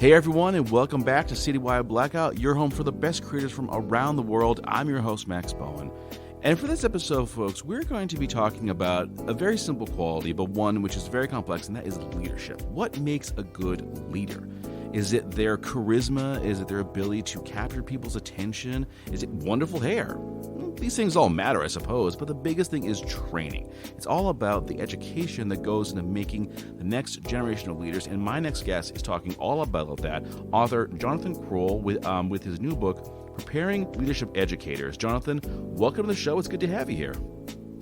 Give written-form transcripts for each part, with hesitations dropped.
Hey everyone, and welcome back to Citywide Blackout, your home for the best creators from around the world. I'm your host, Max Bowen. And for this episode, folks, we're going to be talking about a very simple quality, but one which is very complex, and that is leadership. What makes a good leader? Is it their charisma? Is it their ability to capture people's attention? Is it wonderful hair? These things all matter, I suppose, but the biggest thing is training. It's all about the education that goes into making the next generation of leaders, and my next guest is talking all about that. Author Jonathan Kroll with his new book, Preparing Leadership Educators. Jonathan, welcome to the show. It's good to have you here.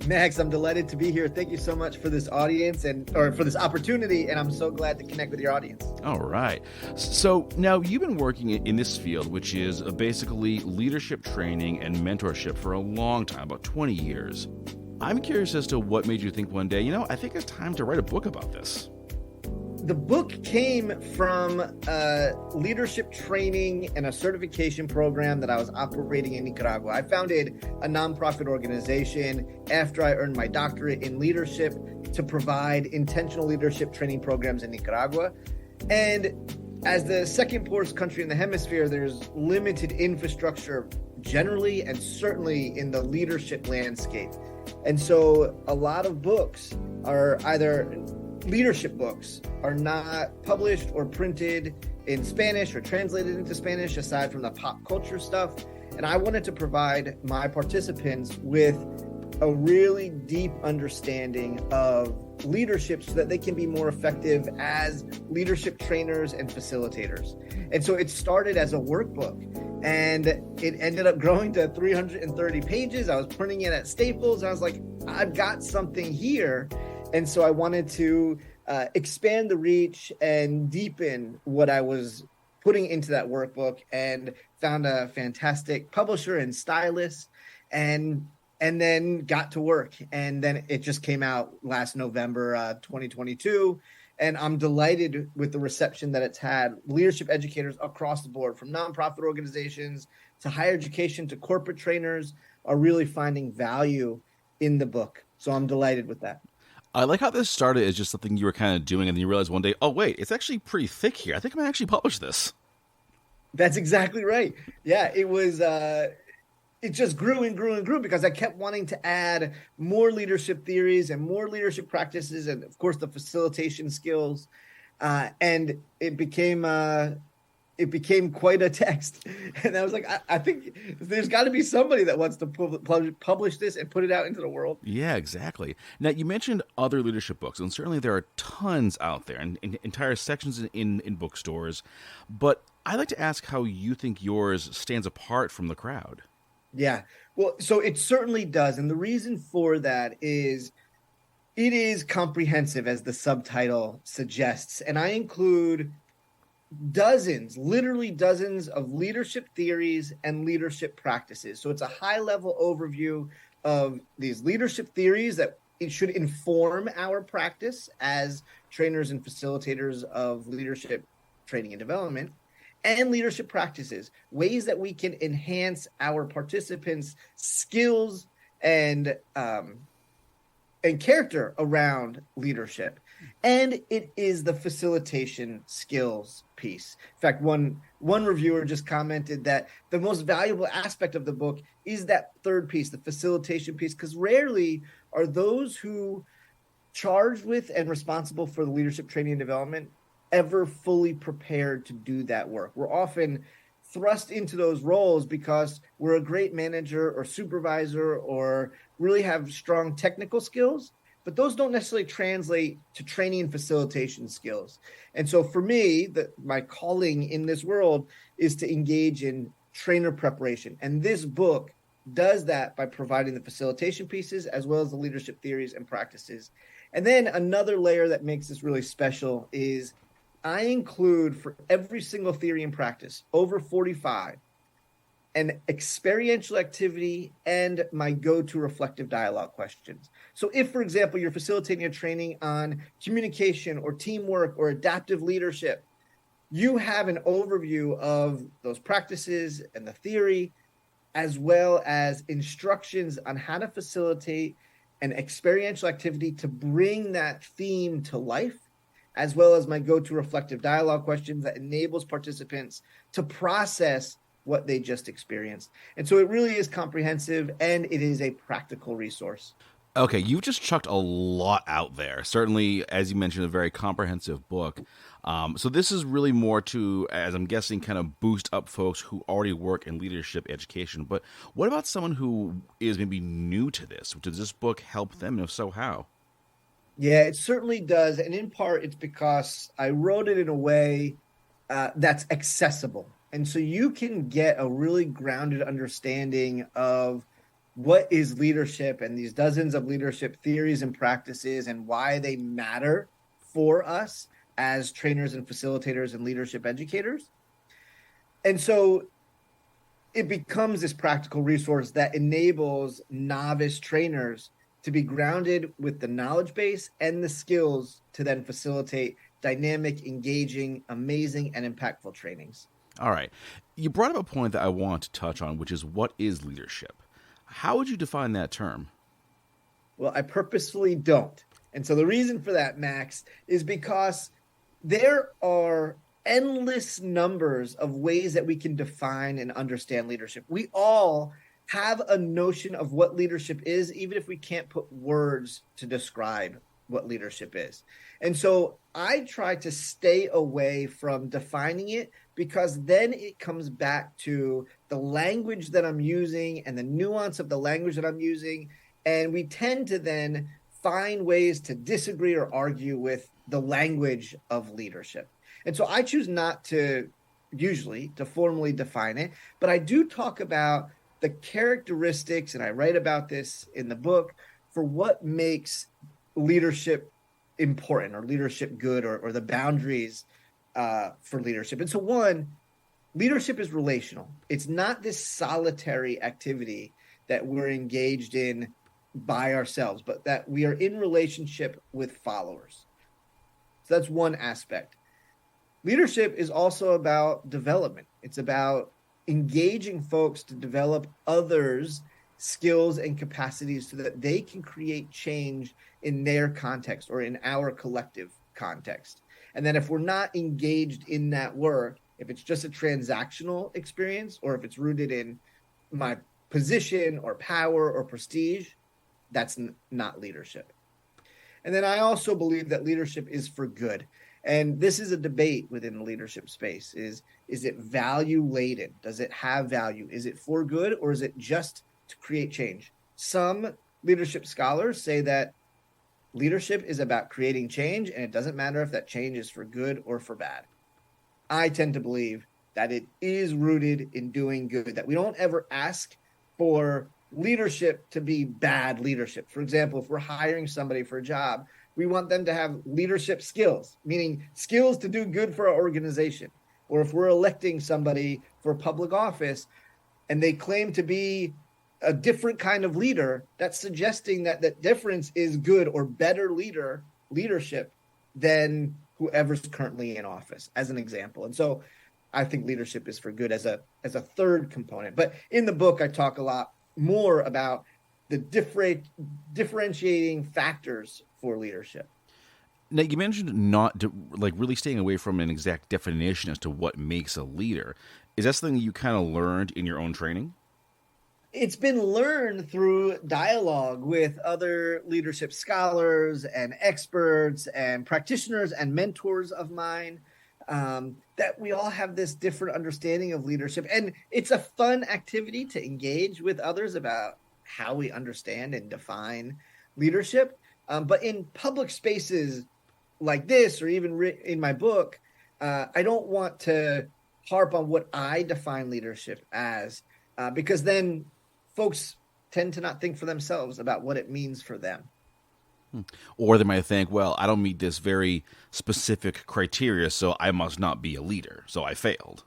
Max, I'm delighted to be here. Thank you so much for this audience or for this opportunity, and I'm so glad to connect with your audience. All right. So now you've been working in this field, which is basically leadership training and mentorship for a long time, about 20 years. I'm curious as to what made you think one day, I think it's time to write a book about this. The book came from leadership training and a certification program that I was operating in Nicaragua. I founded a nonprofit organization after I earned my doctorate in leadership to provide intentional leadership training programs in Nicaragua. And as the second poorest country in the hemisphere, there's limited infrastructure generally and certainly in the leadership landscape. And so a lot of books are either leadership books are not published or printed in Spanish or translated into Spanish aside from the pop culture stuff. And I wanted to provide my participants with a really deep understanding of leadership so that they can be more effective as leadership trainers and facilitators. And so it started as a workbook and it ended up growing to 330 pages. I was printing it at Staples. I was like, I've got something here. And so I wanted to expand the reach and deepen what I was putting into that workbook, and found a fantastic publisher and stylist, and then got to work. And then it just came out last November 2022. And I'm delighted with the reception that it's had. Leadership educators across the board, from nonprofit organizations to higher education to corporate trainers, are really finding value in the book. So I'm delighted with that. I like how this started as just something you were kind of doing, and then you realized one day, oh, wait, it's actually pretty thick here. I think I might actually publish this. That's exactly right. Yeah, it was, it just grew and grew and grew because I kept wanting to add more leadership theories and more leadership practices and, of course, the facilitation skills. And it became quite a text. And I was like, I think there's got to be somebody that wants to publish this and put it out into the world. Yeah, exactly. Now, you mentioned other leadership books, and certainly there are tons out there and entire sections in bookstores. But I'd like to ask how you think yours stands apart from the crowd. Yeah, well, so it certainly does. And the reason for that is it is comprehensive, as the subtitle suggests. And I include literally dozens of leadership theories and leadership practices. So it's a high-level overview of these leadership theories that it should inform our practice as trainers and facilitators of leadership training and development, and leadership practices, ways that we can enhance our participants' skills and character around leadership. And it is the facilitation skills piece. In fact, one reviewer just commented that the most valuable aspect of the book is that third piece, the facilitation piece, because rarely are those who charged with and responsible for the leadership training and development ever fully prepared to do that work. We're often thrust into those roles because we're a great manager or supervisor or really have strong technical skills, but those don't necessarily translate to training and facilitation skills. And so for me, my calling in this world is to engage in trainer preparation. And this book does that by providing the facilitation pieces as well as the leadership theories and practices. And then another layer that makes this really special is I include, for every single theory and practice, over 45, an experiential activity and my go-to reflective dialogue questions. So if, for example, you're facilitating a training on communication or teamwork or adaptive leadership, you have an overview of those practices and the theory, as well as instructions on how to facilitate an experiential activity to bring that theme to life, as well as my go-to reflective dialogue questions that enables participants to process what they just experienced. And so it really is comprehensive, and it is a practical resource. Okay, you just chucked a lot out there. Certainly, as you mentioned, a very comprehensive book. So this is really more to, as I'm guessing, kind of boost up folks who already work in leadership education. But what about someone who is maybe new to this? Does this book help them? And if so, how? Yeah, it certainly does. And in part, it's because I wrote it in a way that's accessible. And so you can get a really grounded understanding of what is leadership and these dozens of leadership theories and practices and why they matter for us as trainers and facilitators and leadership educators. And so it becomes this practical resource that enables novice trainers to be grounded with the knowledge base and the skills to then facilitate dynamic, engaging, amazing, and impactful trainings. All right. You brought up a point that I want to touch on, which is what is leadership? How would you define that term? Well, I purposefully don't. And so the reason for that, Max, is because there are endless numbers of ways that we can define and understand leadership. We all have a notion of what leadership is, even if we can't put words to describe what leadership is. And so I try to stay away from defining it, because then it comes back to the language that I'm using and the nuance of the language that I'm using. And we tend to then find ways to disagree or argue with the language of leadership. And so I choose not to usually to formally define it, but I do talk about the characteristics, and I write about this in the book, for what makes leadership important or leadership good, or the boundaries for leadership. And so one, leadership is relational. It's not this solitary activity that we're engaged in by ourselves, but that we are in relationship with followers. So that's one aspect. Leadership is also about development. It's about engaging folks to develop others' skills and capacities so that they can create change in their context or in our collective context. And then if we're not engaged in that work, if it's just a transactional experience, or if it's rooted in my position or power or prestige, that's not leadership. And then I also believe that leadership is for good. And this is a debate within the leadership space. Is it value laden? Does it have value? Is it for good, or is it just to create change? Some leadership scholars say that leadership is about creating change, and it doesn't matter if that change is for good or for bad. I tend to believe that it is rooted in doing good, that we don't ever ask for leadership to be bad leadership. For example, if we're hiring somebody for a job, we want them to have leadership skills, meaning skills to do good for our organization. Or if we're electing somebody for public office and they claim to be a different kind of leader, that's suggesting that that difference is good or better leadership than whoever's currently in office, as an example. And so I think leadership is for good as a third component. But in the book, I talk a lot more about the differentiating factors for leadership. Now, you mentioned not really staying away from an exact definition as to what makes a leader. Is that something you kind of learned in your own training? It's been learned through dialogue with other leadership scholars and experts and practitioners and mentors of mine, that we all have this different understanding of leadership. And it's a fun activity to engage with others about how we understand and define leadership. But in public spaces like this, or even in my book, I don't want to harp on what I define leadership as, because then folks tend to not think for themselves about what it means for them. Or they might think, well, I don't meet this very specific criteria, so I must not be a leader, so I failed.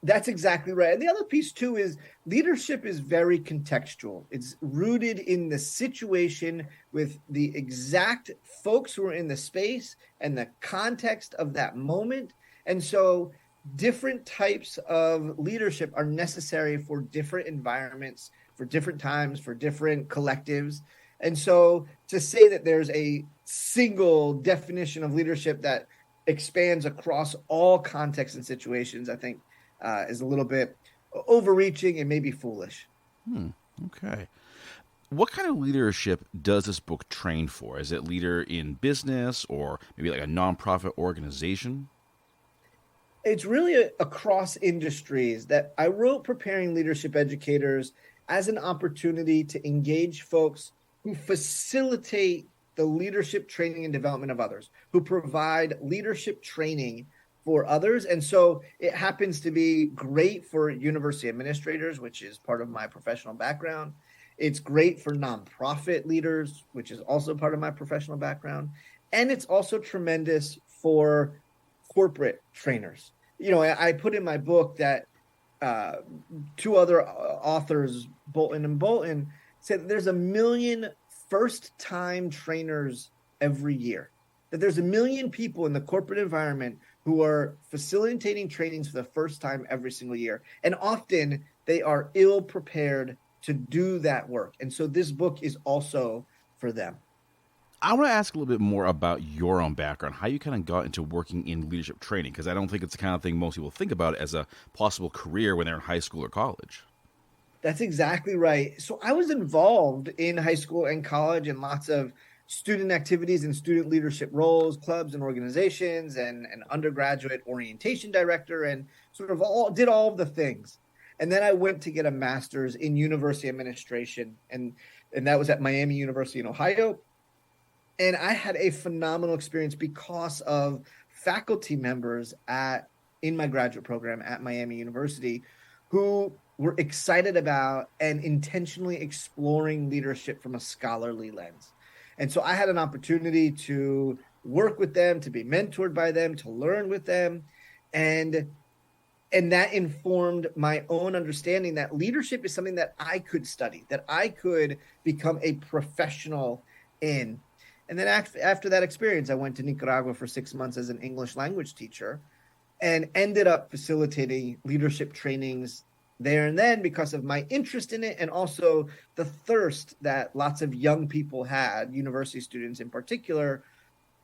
That's exactly right. And the other piece, too, is leadership is very contextual. It's rooted in the situation with the exact folks who are in the space and the context of that moment. And so different types of leadership are necessary for different environments, for different times, for different collectives. And so to say that there's a single definition of leadership that expands across all contexts and situations, I think is a little bit overreaching and maybe foolish. Okay. What kind of leadership does this book train for? Is it leader in business or maybe like a nonprofit organization? It's really across industries that I wrote preparing leadership educators as an opportunity to engage folks who facilitate the leadership training and development of others, who provide leadership training for others. And so it happens to be great for university administrators, which is part of my professional background. It's great for nonprofit leaders, which is also part of my professional background. And it's also tremendous for corporate trainers. I put in my book that two other authors, Bolton and Bolton, said that there's 1 million first-time trainers every year, that there's 1 million people in the corporate environment who are facilitating trainings for the first time every single year. And often they are ill-prepared to do that work. And so this book is also for them. I want to ask a little bit more about your own background, how you kind of got into working in leadership training, because I don't think it's the kind of thing most people think about as a possible career when they're in high school or college. That's exactly right. So I was involved in high school and college in lots of student activities and student leadership roles, clubs and organizations, and an undergraduate orientation director, and sort of did all of the things. And then I went to get a master's in university administration, and that was at Miami University in Ohio. And I had a phenomenal experience because of faculty members in my graduate program at Miami University who were excited about and intentionally exploring leadership from a scholarly lens. And so I had an opportunity to work with them, to be mentored by them, to learn with them. And that informed my own understanding that leadership is something that I could study, that I could become a professional in. And then after that experience, I went to Nicaragua for 6 months as an English language teacher and ended up facilitating leadership trainings there and then because of my interest in it and also the thirst that lots of young people had, university students in particular,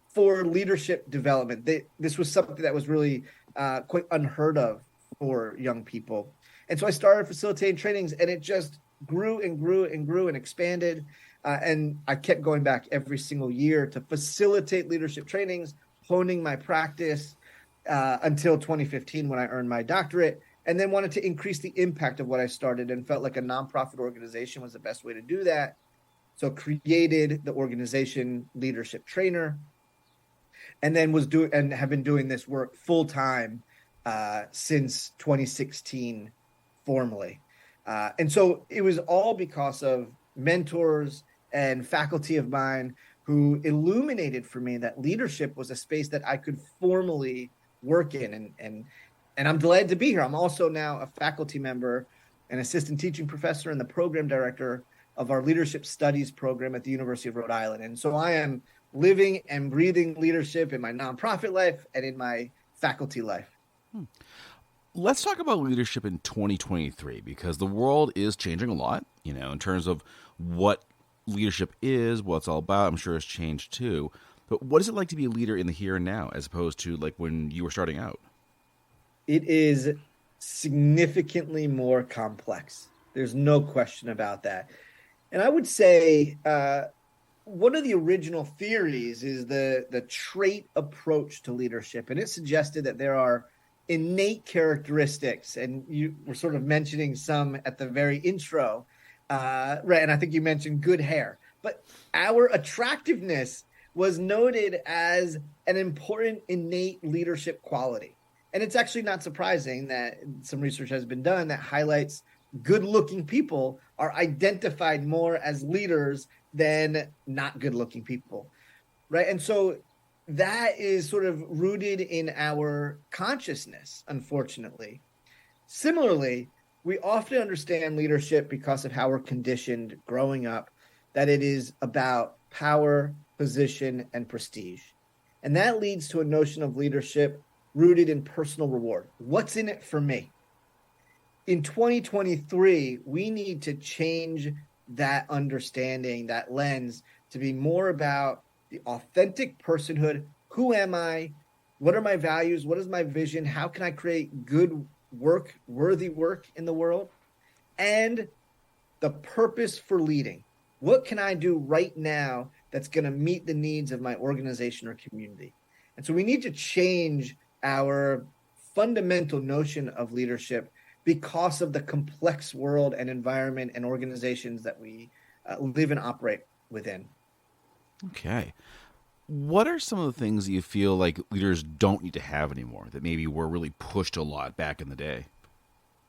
for leadership development. This was something that was really quite unheard of for young people. And so I started facilitating trainings, and it just grew and grew and grew and expanded. And I kept going back every single year to facilitate leadership trainings, honing my practice until 2015 when I earned my doctorate, and then wanted to increase the impact of what I started and felt like a nonprofit organization was the best way to do that. So created the organization Leadership Trainer, and then have been doing this work full time since 2016 formally. And so it was all because of mentors and faculty of mine who illuminated for me that leadership was a space that I could formally work in. And I'm delighted to be here. I'm also now a faculty member, an assistant teaching professor, and the program director of our leadership studies program at the University of Rhode Island. And so I am living and breathing leadership in my nonprofit life and in my faculty life. Let's talk about leadership in 2023, because the world is changing a lot, in terms of what leadership is, what it's all about. I'm sure it's changed too. But what is it like to be a leader in the here and now as opposed to like when you were starting out? It is significantly more complex. There's no question about that. And I would say one of the original theories is the trait approach to leadership. And it suggested that there are innate characteristics, and you were sort of mentioning some at the very intro, right? And I think you mentioned good hair, but our attractiveness was noted as an important innate leadership quality. And it's actually not surprising that some research has been done that highlights good-looking people are identified more as leaders than not good-looking people, right? And so that is sort of rooted in our consciousness, unfortunately. Similarly, we often understand leadership because of how we're conditioned growing up, that it is about power, position, and prestige. And that leads to a notion of leadership rooted in personal reward. What's in it for me? In 2023, we need to change that understanding, that lens, to be more about the authentic personhood. Who am I? What are my values? What is my vision? How can I create good work, worthy work in the world? And the purpose for leading. What can I do right now that's going to meet the needs of my organization or community? And so we need to change our fundamental notion of leadership because of the complex world and environment and organizations that we live and operate within. Okay. What are some of the things that you feel like leaders don't need to have anymore that maybe were really pushed a lot back in the day?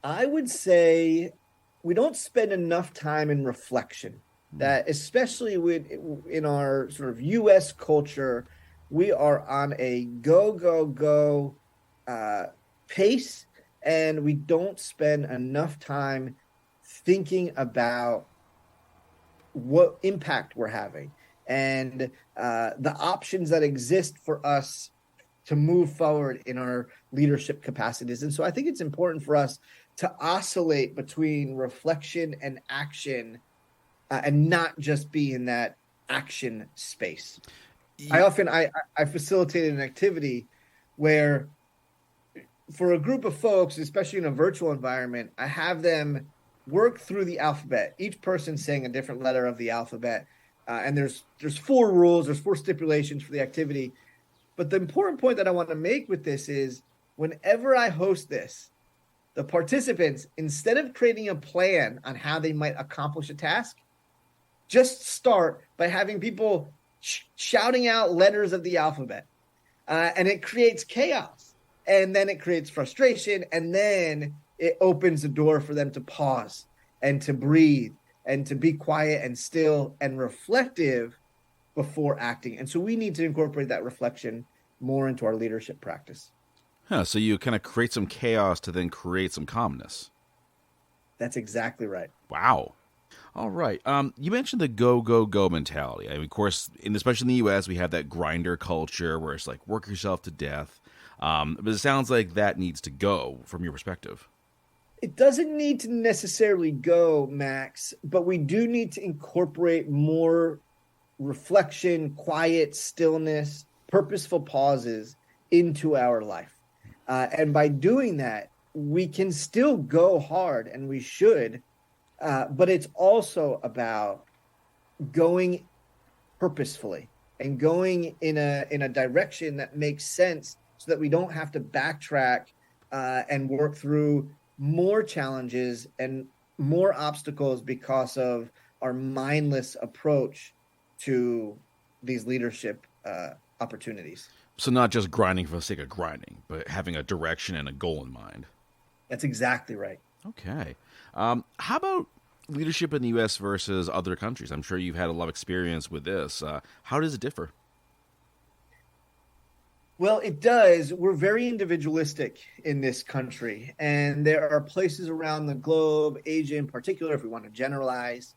I would say we don't spend enough time in reflection. That especially in our sort of U.S. culture, we are on a go pace, and we don't spend enough time thinking about what impact we're having and the options that exist for us to move forward in our leadership capacities. And so I think it's important for us to oscillate between reflection and action, and not just be in that action space. I facilitated an activity where, for a group of folks, especially in a virtual environment, I have them work through the alphabet, each person saying a different letter of the alphabet. And there's 4 rules, there's 4 stipulations for the activity. But the important point that I want to make with this is, whenever I host this, the participants, instead of creating a plan on how they might accomplish a task, just start by having people shouting out letters of the alphabet. And it creates chaos. And then it creates frustration. And then it opens the door for them to pause and to breathe and to be quiet and still and reflective before acting. And so we need to incorporate that reflection more into our leadership practice. So you kind of create some chaos to then create some calmness. That's exactly right. Wow. All right. You mentioned the go mentality. I mean, of course, especially in the U.S., we have that grinder culture where it's like work yourself to death. But it sounds like that needs to go from your perspective. It doesn't need to necessarily go, Max, but we do need to incorporate more reflection, quiet, stillness, purposeful pauses into our life. And by doing that, we can still go hard, and we should, but it's also about going purposefully and going in a direction that makes sense, so that we don't have to backtrack and work through more challenges and more obstacles because of our mindless approach to these leadership opportunities. So not just grinding for the sake of grinding, but having a direction and a goal in mind. That's exactly right. Okay. How about leadership in the U.S. versus other countries? I'm sure you've had a lot of experience with this. How does it differ? Well, it does. We're very individualistic in this country, and there are places around the globe, Asia in particular, if we want to generalize,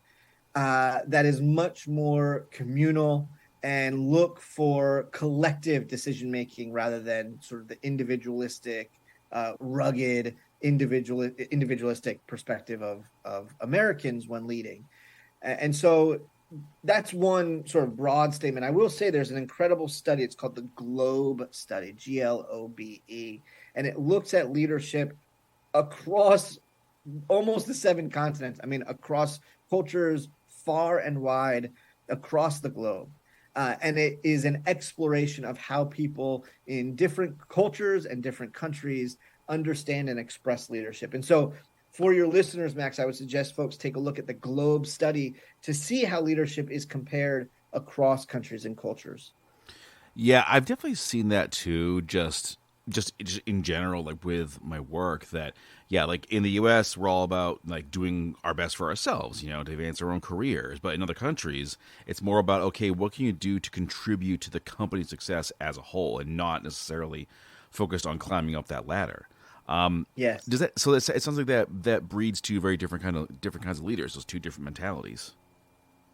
that is much more communal and look for collective decision-making rather than sort of the individualistic, rugged, individualistic perspective of Americans when leading. And so that's one sort of broad statement. I will say there's an incredible study. It's called the GLOBE study, GLOBE, and it looks at leadership across almost the 7 continents. I mean, across cultures far and wide across the globe. And it is an exploration of how people in different cultures and different countries understand and express leadership. And so for your listeners, Max, I would suggest folks take a look at the GLOBE study to see how leadership is compared across countries and cultures. Yeah, I've definitely seen that too, just in general, like with my work, that, yeah, like in the U.S., we're all about like doing our best for ourselves, to advance our own careers. But in other countries, it's more about, okay, what can you do to contribute to the company's success as a whole, and not necessarily focused on climbing up that ladder. Yes. Does that? So it sounds like that breeds two very different kinds of leaders. Those two different mentalities.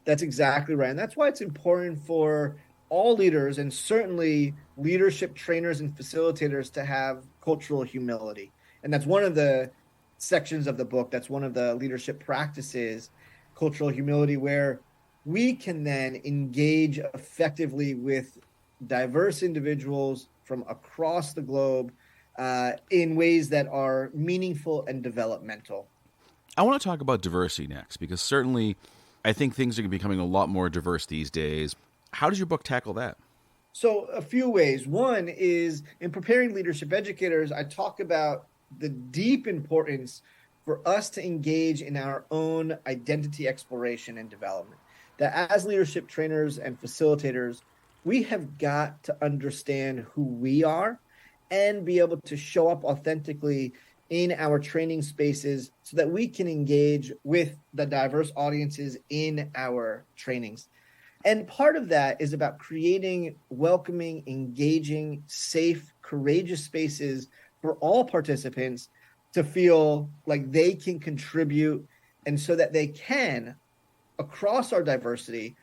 That's exactly right, and that's why it's important for all leaders, and certainly leadership trainers and facilitators, to have cultural humility. And that's one of the sections of the book. That's one of the leadership practices cultural humility, where we can then engage effectively with diverse individuals from across the globe in ways that are meaningful and developmental. I want to talk about diversity next because certainly I think things are becoming a lot more diverse these days. How does your book tackle that? So, a few ways. One is in preparing leadership educators, I talk about the deep importance for us to engage in our own identity exploration and development. That as leadership trainers and facilitators, we have got to understand who we are and be able to show up authentically in our training spaces so that we can engage with the diverse audiences in our trainings. And part of that is about creating welcoming, engaging, safe, courageous spaces for all participants to feel like they can contribute and so that they can, across our diversity,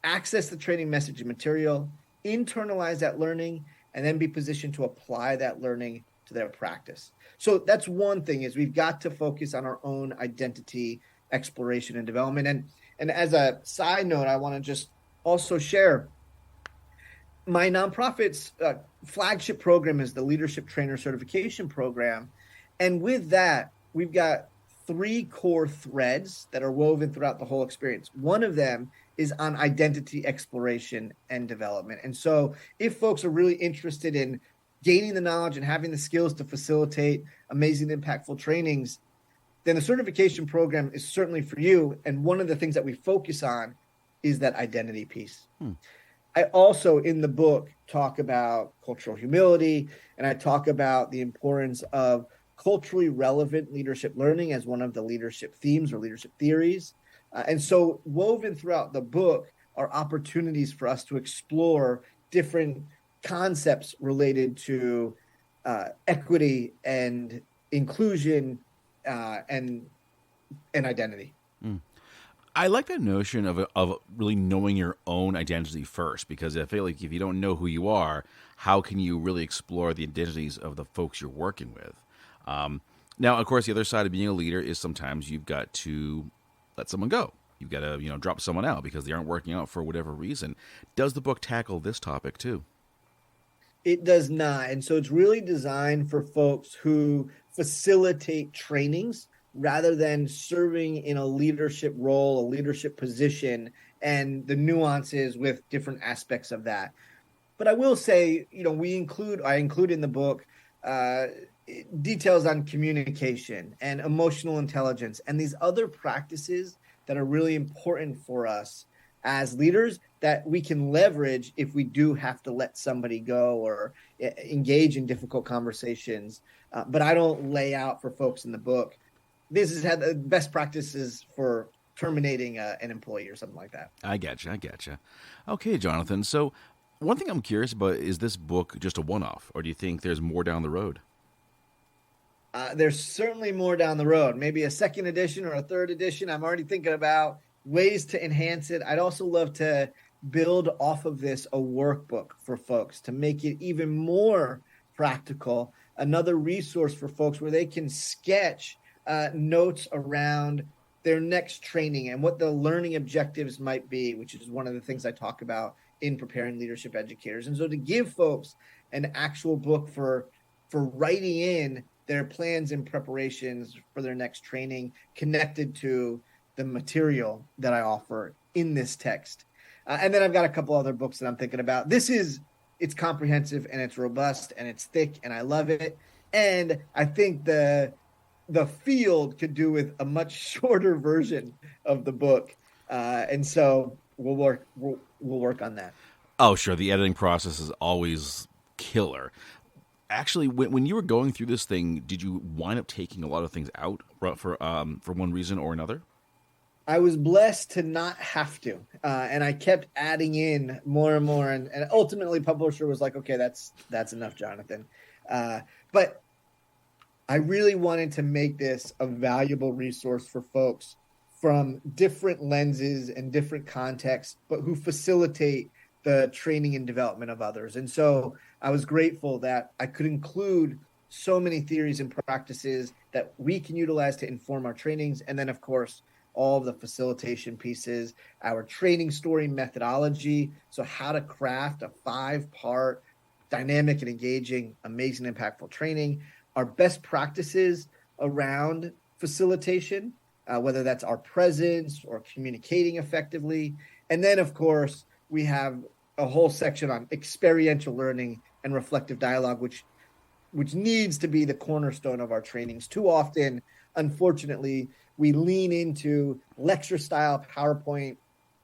access the training message and material, internalize that learning, and then be positioned to apply that learning to their practice. So that's one thing, is we've got to focus on our own identity exploration and development. And as a side note, I want to just also share my nonprofit's flagship program is the Leadership Trainer Certification Program. And with that, we've got 3 core threads that are woven throughout the whole experience. One of them is on identity exploration and development. And so if folks are really interested in gaining the knowledge and having the skills to facilitate amazing, impactful trainings, then the certification program is certainly for you. And one of the things that we focus on is that identity piece. I also, in the book, talk about cultural humility, and I talk about the importance of culturally relevant leadership learning as one of the leadership themes or leadership theories. And so woven throughout the book are opportunities for us to explore different concepts related to equity and inclusion and identity. I like that notion of really knowing your own identity first, because I feel like if you don't know who you are, how can you really explore the identities of the folks you're working with? Now, of course, the other side of being a leader is sometimes you've got to let someone go. You've got to, drop someone out because they aren't working out for whatever reason. Does the book tackle this topic too? It does not. And so it's really designed for folks who facilitate trainings rather than serving in a leadership role, a leadership position, and the nuances with different aspects of that. But I will say, I include in the book details on communication and emotional intelligence and these other practices that are really important for us as leaders that we can leverage if we do have to let somebody go or engage in difficult conversations. But I don't lay out for folks in the book, this is had the best practices for terminating an employee or something like that. I getcha. Okay, Jonathan. So one thing I'm curious about, is this book just a one-off, or do you think there's more down the road? There's certainly more down the road, maybe a second edition or a third edition. I'm already thinking about ways to enhance it. I'd also love to build off of this a workbook for folks to make it even more practical, another resource for folks where they can sketch notes around their next training and what the learning objectives might be, which is one of the things I talk about in preparing leadership educators. And so to give folks an actual book for writing in their plans and preparations for their next training connected to the material that I offer in this text. And then I've got a couple other books that I'm thinking about. It's comprehensive and it's robust and it's thick and I love it. And I think the field could do with a much shorter version of the book. And so we'll work on that. Oh, sure. The editing process is always killer. Actually, when you were going through this thing, did you wind up taking a lot of things out for one reason or another? I was blessed to not have to, and I kept adding in more and more, and ultimately, publisher was like, "Okay, that's enough, Jonathan." But I really wanted to make this a valuable resource for folks from different lenses and different contexts, but who facilitate the training and development of others. And so I was grateful that I could include so many theories and practices that we can utilize to inform our trainings. And then, of course, all of the facilitation pieces, our training story methodology, so how to craft a 5-part dynamic and engaging, amazing, impactful training, our best practices around facilitation, whether that's our presence or communicating effectively. And then, of course, we have a whole section on experiential learning and reflective dialogue, which needs to be the cornerstone of our trainings. Too often, unfortunately, we lean into lecture-style PowerPoint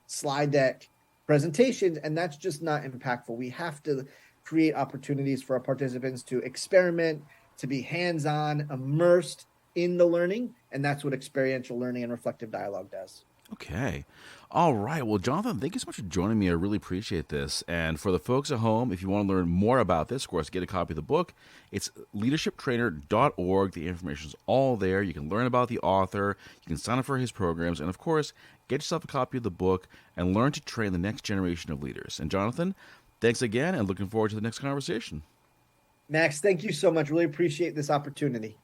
slide deck presentations, and that's just not impactful. We have to create opportunities for our participants to experiment, to be hands-on, immersed in the learning, and that's what experiential learning and reflective dialogue does. Okay. All right. Well, Jonathan, thank you so much for joining me. I really appreciate this. And for the folks at home, if you want to learn more about this, of course, get a copy of the book. It's leadershiptrainer.org. The information is all there. You can learn about the author. You can sign up for his programs. And, of course, get yourself a copy of the book and learn to train the next generation of leaders. And, Jonathan, thanks again, and looking forward to the next conversation. Max, thank you so much. Really appreciate this opportunity.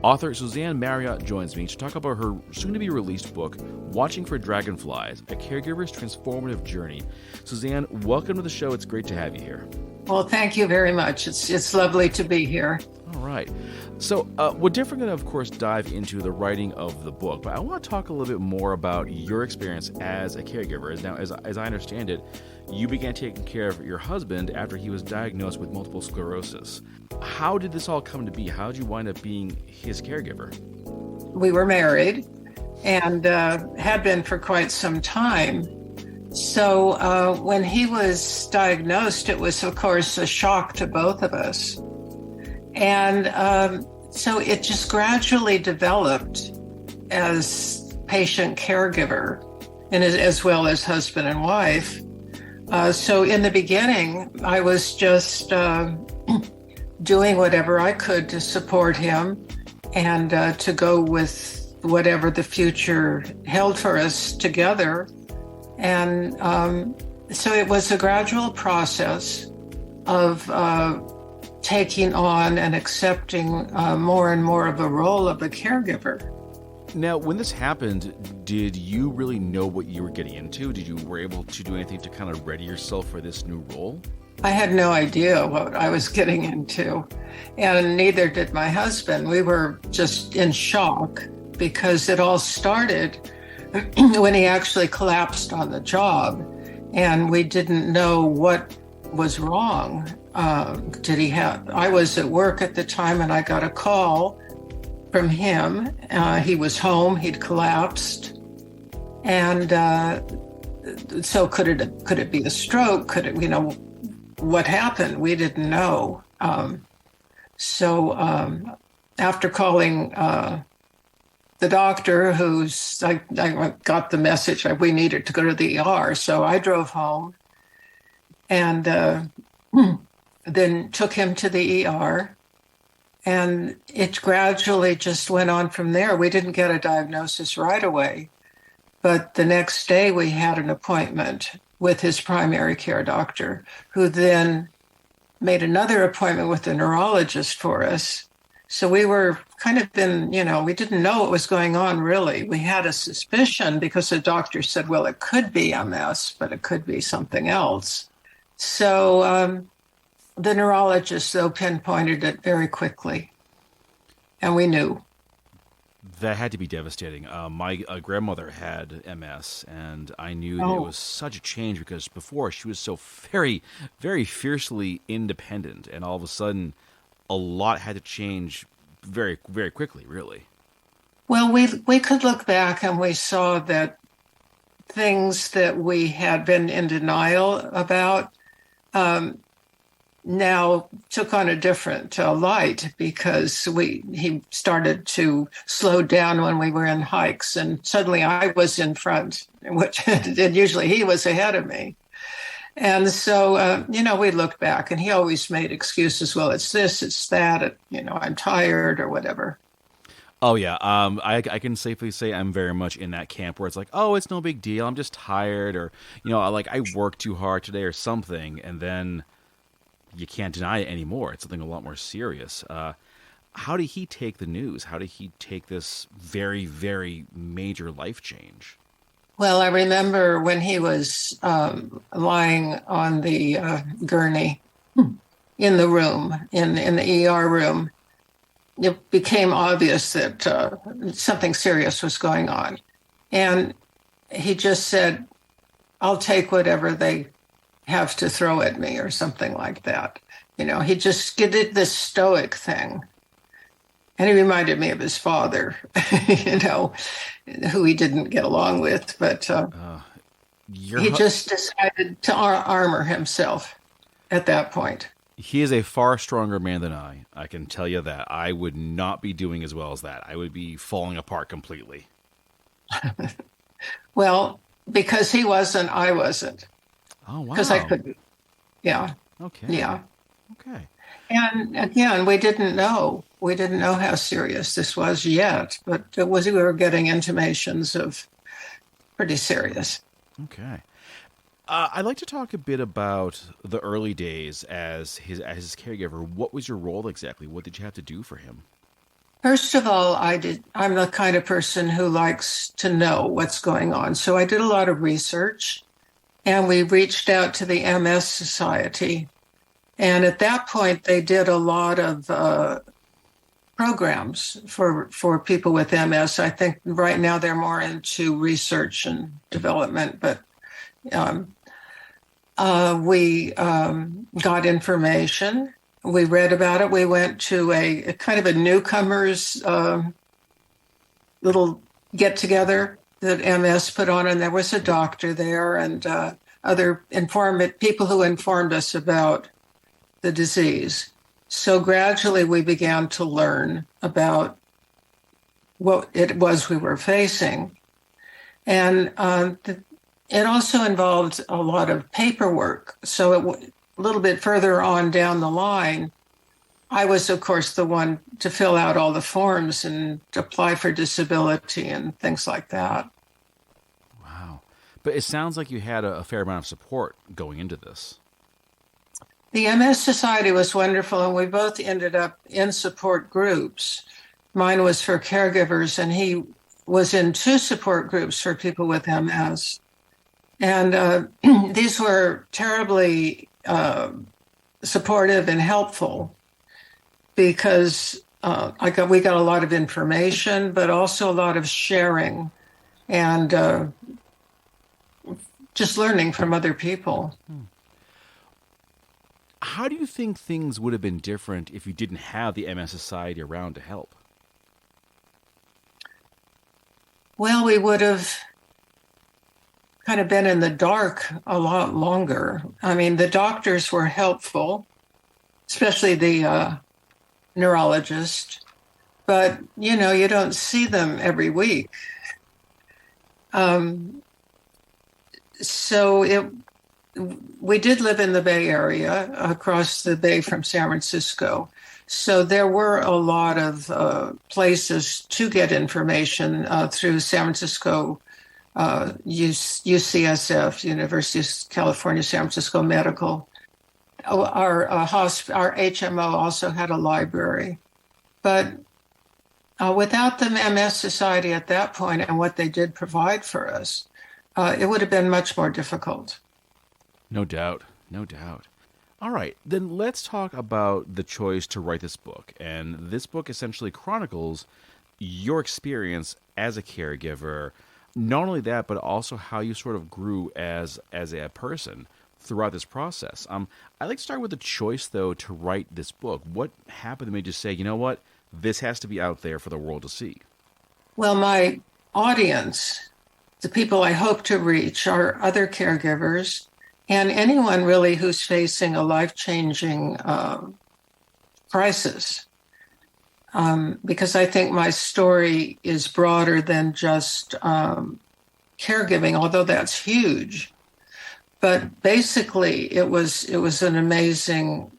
Author Suzanne Marriott joins me to talk about her soon-to-be-released book, Watching for Dragonflies, A Caregiver's Transformative Journey. Suzanne, welcome to the show. It's great to have you here. Well, thank you very much. It's lovely to be here. All right. So we're definitely going to, of course, dive into the writing of the book, but I want to talk a little bit more about your experience as a caregiver. Now, as I understand it, you began taking care of your husband after he was diagnosed with multiple sclerosis. How did this all come to be? How did you wind up being his caregiver? We were married and had been for quite some time. So when he was diagnosed, it was, of course, a shock to both of us. And so it just gradually developed as patient caregiver and as well as husband and wife. So in the beginning, I was just doing whatever I could to support him and to go with whatever the future held for us together. And so it was a gradual process of taking on and accepting more and more of a role of a caregiver. Now, when this happened, did you really know what you were getting into? Were able to do anything to kind of ready yourself for this new role? I had no idea what I was getting into, and neither did my husband. We were just in shock because it all started when he actually collapsed on the job, and we didn't know what was wrong. I was at work at the time, and I got a call from him. He was home, he'd collapsed. And so could it be a stroke? Could it, what happened? We didn't know. So after calling the doctor, I got the message we needed to go to the ER. So I drove home and then took him to the ER. And it gradually just went on from there. We didn't get a diagnosis right away. But the next day we had an appointment with his primary care doctor, who then made another appointment with a neurologist for us. So we were kind of we didn't know what was going on, really. We had a suspicion because the doctor said, well, it could be MS, but it could be something else. So the neurologist, though, pinpointed it very quickly, and we knew. That had to be devastating. My grandmother had MS, and I knew that it was such a change because before she was so very, very fiercely independent, and all of a sudden a lot had to change very, very quickly, really. Well, we could look back and we saw that things that we had been in denial about now took on a different light because he started to slow down when we were in hikes, and suddenly I was in front, and usually he was ahead of me. And so, we looked back and he always made excuses. Well, it's this, it's that, I'm tired or whatever. Oh yeah, I can safely say I'm very much in that camp where it's like, oh, it's no big deal. I'm just tired, or like I worked too hard today or something, and then you can't deny it anymore. It's something a lot more serious. How did he take the news? How did he take this very, very major life change? Well, I remember when he was lying on the gurney in the room, in the ER room, it became obvious that something serious was going on. And he just said, I'll take whatever they have to throw at me or something like that. He just did this stoic thing. And he reminded me of his father, who he didn't get along with. But he just decided to armor himself at that point. He is a far stronger man than I can tell you that. I would not be doing as well as that. I would be falling apart completely. Well, because he wasn't, I wasn't. Oh, wow. Because I couldn't. Yeah. Okay. Yeah. Okay. And again, we didn't know. We didn't know how serious this was yet, but we were getting intimations of pretty serious. Okay. I'd like to talk a bit about the early days as his caregiver. What was your role exactly? What did you have to do for him? First of all, I'm the kind of person who likes to know what's going on. So I did a lot of research, and we reached out to the MS Society. And at that point, they did a lot of programs for people with MS. I think right now they're more into research and development, but we got information. We read about it. We went to a kind of a newcomers little get-together that MS put on, and there was a doctor there and other people who informed us about the disease. So gradually we began to learn about what it was we were facing. And it also involved a lot of paperwork. So a little bit further on down the line, I was, of course, the one to fill out all the forms and apply for disability and things like that. Wow. But it sounds like you had a fair amount of support going into this. The MS Society was wonderful, and we both ended up in support groups. Mine was for caregivers, and he was in 2 support groups for people with MS. And these were terribly supportive and helpful because we got a lot of information, but also a lot of sharing and just learning from other people. How do you think things would have been different if you didn't have the MS Society around to help? Well, we would have kind of been in the dark a lot longer. I mean, the doctors were helpful, especially the neurologist, but, you don't see them every week. So we did live in the Bay Area, across the bay from San Francisco. So there were a lot of places to get information through San Francisco, UCSF, University of California, San Francisco Medical. Our HMO also had a library. But without the MS Society at that point and what they did provide for us, it would have been much more difficult. No doubt. No doubt. All right, then let's talk about the choice to write this book. And this book essentially chronicles your experience as a caregiver. Not only that, but also how you sort of grew as a person throughout this process. I'd like to start with the choice, though, to write this book. What happened that made you say, you know what, this has to be out there for the world to see? Well, my audience, the people I hope to reach, are other caregivers and anyone really who's facing a life-changing crisis. Because I think my story is broader than just caregiving, although that's huge. But basically, it was an amazing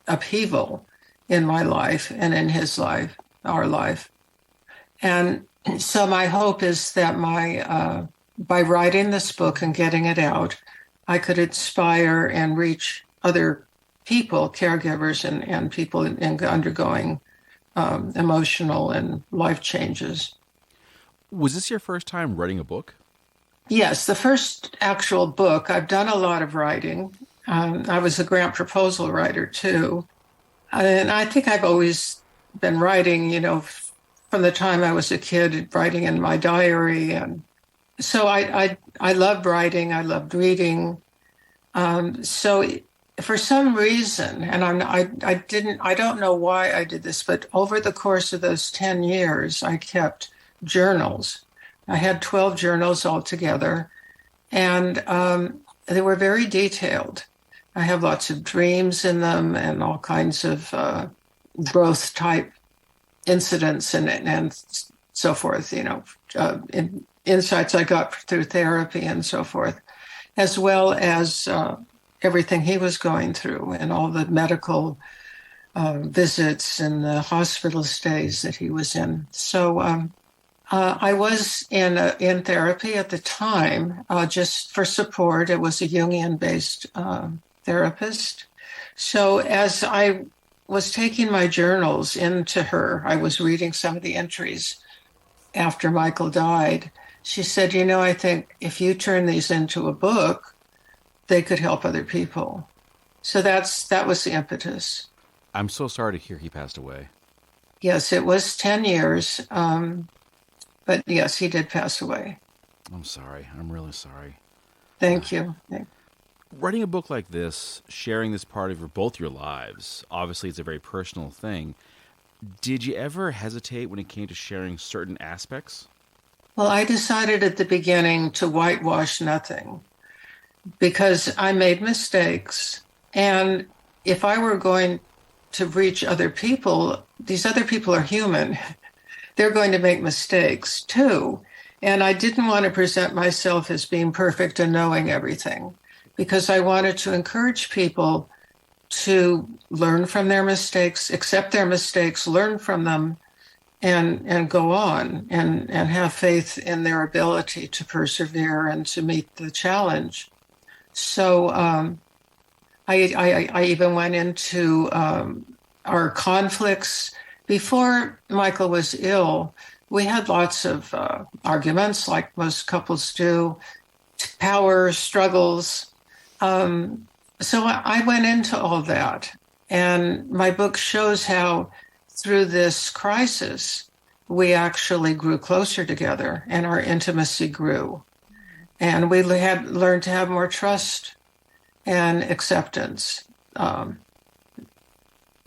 upheaval in my life and in his life, our life. And so my hope is that by writing this book and getting it out, I could inspire and reach other people, caregivers and people undergoing emotional and life changes. Was this your first time writing a book? Yes, the first actual book. I've done a lot of writing. I was a grant proposal writer too. And I think I've always been writing, from the time I was a kid, writing in my diary. And so I loved writing. I loved reading. So for some reason, and I don't know why I did this, but over the course of those 10 years, I kept journals. I had 12 journals altogether, and they were very detailed. I have lots of dreams in them and all kinds of growth type incidents and so forth, insights I got through therapy and so forth, as well as everything he was going through and all the medical visits and the hospital stays that he was in. So I was in therapy at the time, just for support. It was a Jungian-based therapist. So as I was taking my journals into her, I was reading some of the entries after Michael died. She said, I think if you turn these into a book, they could help other people. So that was the impetus. I'm so sorry to hear he passed away. Yes, it was 10 years. But yes, he did pass away. I'm sorry. I'm really sorry. Thank you. Writing a book like this, sharing this part of both your lives, obviously it's a very personal thing. Did you ever hesitate when it came to sharing certain aspects? Well, I decided at the beginning to whitewash nothing because I made mistakes. And if I were going to reach other people, these other people are human. They're going to make mistakes too. And I didn't want to present myself as being perfect and knowing everything because I wanted to encourage people to learn from their mistakes, accept their mistakes, learn from them, and go on and have faith in their ability to persevere and to meet the challenge. So I even went into our conflicts. Before Michael was ill, we had lots of arguments, like most couples do, power struggles. So I went into all that. And my book shows how through this crisis, we actually grew closer together and our intimacy grew. And we had learned to have more trust and acceptance.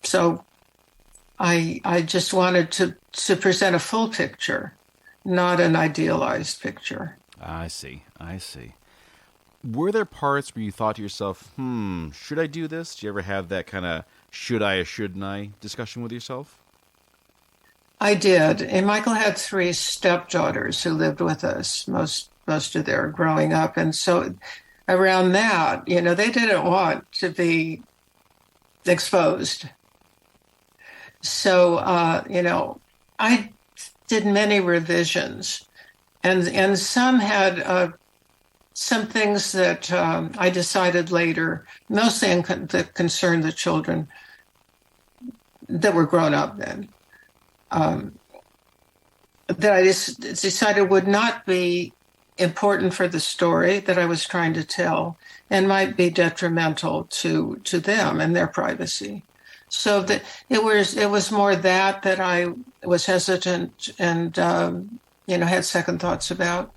So I just wanted to present a full picture, not an idealized picture. I see. Were there parts where you thought to yourself, should I do this? Do you ever have that kind of should I or shouldn't I discussion with yourself? I did. And Michael had 3 stepdaughters who lived with us most of their growing up. And so around that, they didn't want to be exposed. So, I did many revisions, and some had some things that I decided later, mostly that concerned the children that were grown up then, that I just decided would not be important for the story that I was trying to tell and might be detrimental to them and their privacy. So that it was more that I was hesitant and had second thoughts about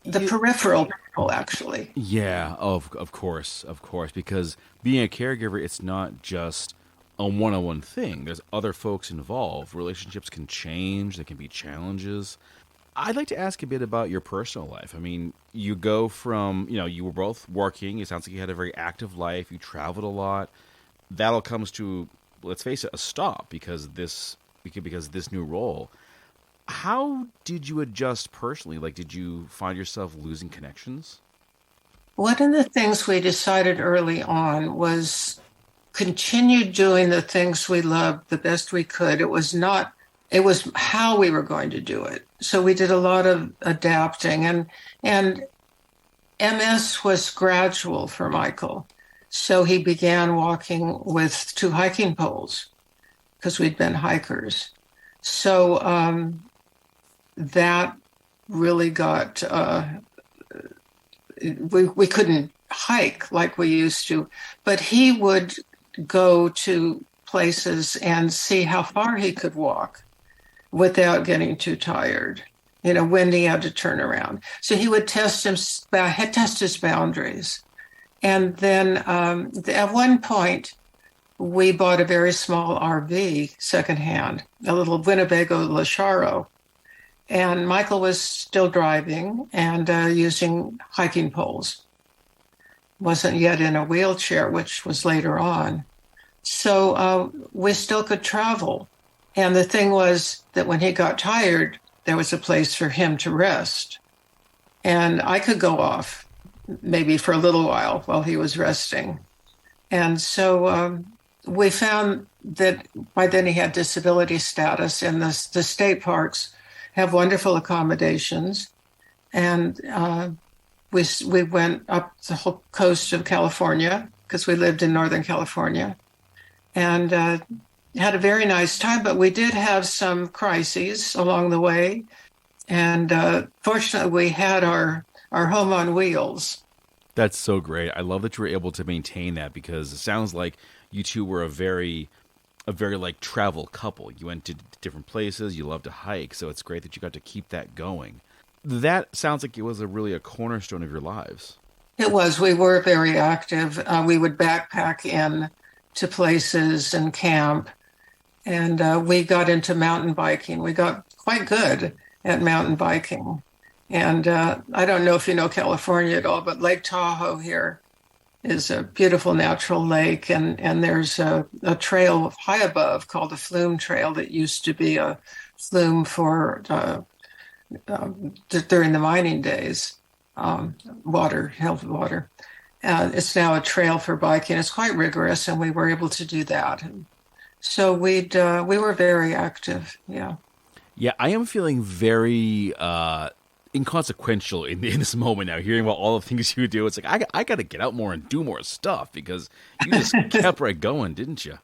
the peripheral people, actually. Yeah, of course, because being a caregiver, it's not just a one-on-one thing. There's other folks involved. Relationships can change. There can be challenges. I'd like to ask a bit about your personal life. I mean, you go from, you were both working. It sounds like you had a very active life. You traveled a lot. That all comes to, let's face it, a stop because this new role. How did you adjust personally? Like, did you find yourself losing connections? One of the things we decided early on was continue doing the things we loved the best we could. It was how we were going to do it. So we did a lot of adapting, and MS was gradual for Michael. So he began walking with two hiking poles because we'd been hikers. So that really got, we couldn't hike like we used to, but he would go to places and see how far he could walk without getting too tired, when he had to turn around. So he would test his boundaries. And then at one point, we bought a very small RV secondhand, a little Winnebago Lacharo. And Michael was still driving and using hiking poles. Wasn't yet in a wheelchair, which was later on. So we still could travel. And the thing was that when he got tired, there was a place for him to rest. And I could go off maybe for a little while he was resting. And so we found that by then he had disability status, and the state parks have wonderful accommodations. And we went up the whole coast of California because we lived in Northern California, and had a very nice time. But we did have some crises along the way. And fortunately, we had our home on wheels. That's so great. I love that you were able to maintain that, because it sounds like you two were a very like travel couple. You went to different places. You love to hike. So it's great that you got to keep that going. That sounds like it was really a cornerstone of your lives. It was. We were very active. We would backpack in to places and camp. And we got into mountain biking. We got quite good at mountain biking. And I don't know if you know California at all, but Lake Tahoe here is a beautiful natural lake. And there's a trail high above called the Flume Trail that used to be a flume for during the mining days, held water. It's now a trail for biking. It's quite rigorous, and we were able to do that. So we were very active, yeah. Yeah, I am feeling very inconsequential in this moment now, hearing about all the things you do. It's like, I got to get out more and do more stuff, because you just kept right going, didn't you?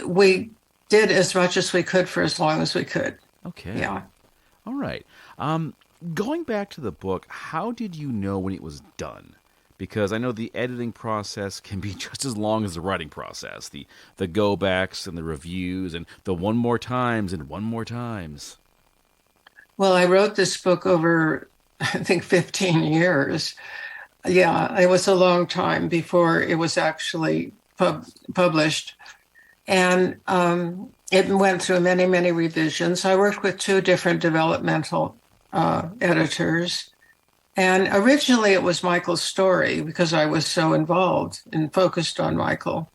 We did as much as we could for as long as we could. Okay. Yeah. All right. Going back to the book, how did you know when it was done? Because I know the editing process can be just as long as the writing process. The go-backs and the reviews and the one more times and one more times. Well, I wrote this book over, I think, 15 years. Yeah, it was a long time before it was actually published. And it went through many, many revisions. I worked with two different developmental editors. And originally it was Michael's story, because I was so involved and focused on Michael.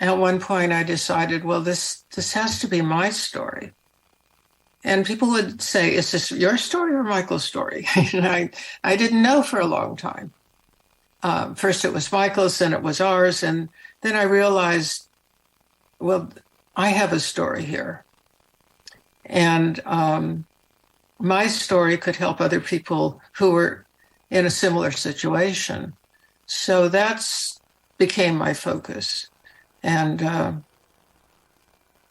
At one point I decided, well, this has to be my story. And people would say, is this your story or Michael's story? And I didn't know for a long time. First it was Michael's, then it was ours. And then I realized, well, I have a story here. And my story could help other people who were in a similar situation. So that's became my focus. And